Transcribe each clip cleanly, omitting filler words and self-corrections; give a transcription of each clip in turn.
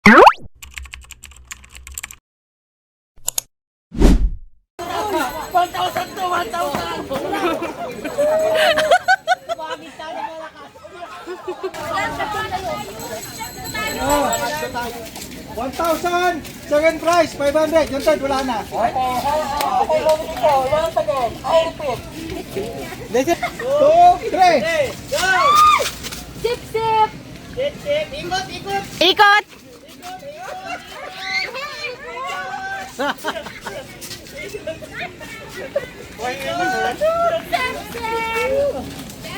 1,000! Second prize, 500. Yung third, wala na. Listen. 2, 3. Sip, sip! Ikot, ikot! Ikot!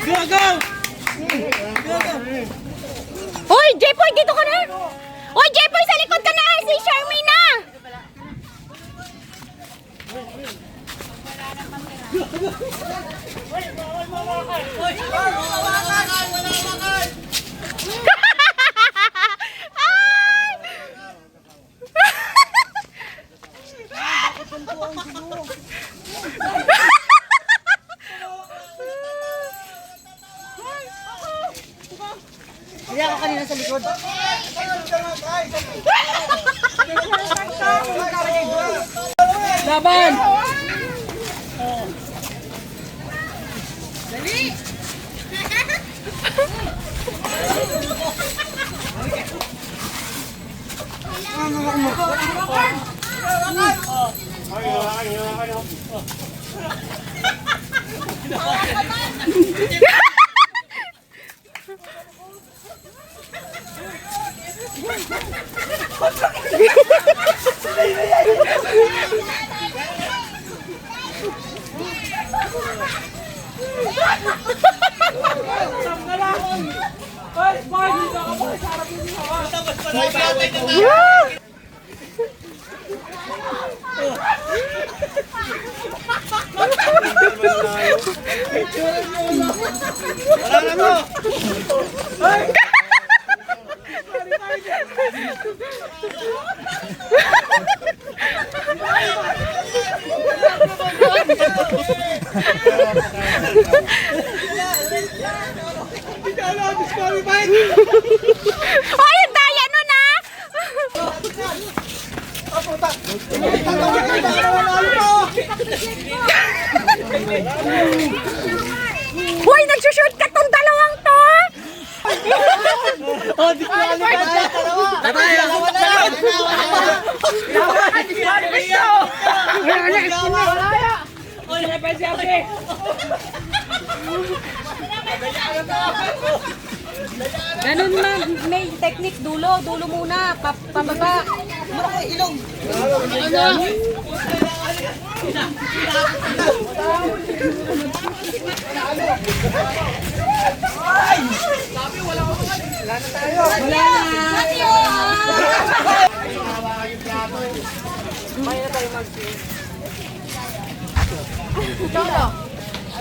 Go, go! Hoy, Jepoy, dito ka na! Hoy, Jepoy, sa likod ka na! Si Sharmina! Kaya ako kanina sa likod. Laban! Hoy, ang daya nun ah! Hoy, nagsushoot ka tong dalawang to! Ganun na, may technique, dulo muna, pababa. Ilong.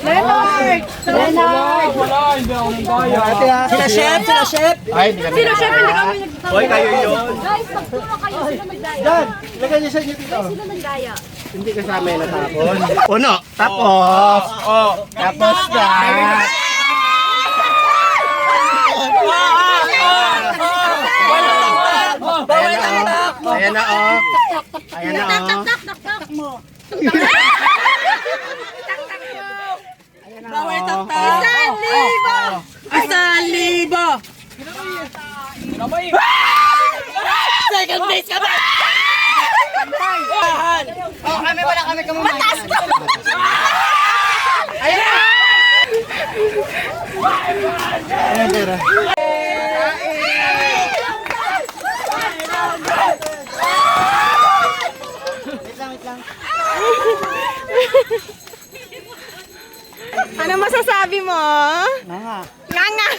Leonard! Wala, hindi ako nang daya. Sila chef, sila chef. Ay, hindi kami. Sino chef, hindi kami nagtatawa. Hoy, kayo yun. Guys, magturo kayo, sila nagdaya. Dan, lagay niyo sa inyo dito. Sila nagdaya. Hindi kasama yung natapon. Uno, tapos. Tapos na. Ayan na, oh. Ayan na, oh. Tak mo. Bawal taktak. 1,000! Second place kami! Oh, kami wala kami kamamay. Mataas ko! Ayan na. Ayan, pera. Wait lang. Ano masasabi mo? Nga. Nga nga!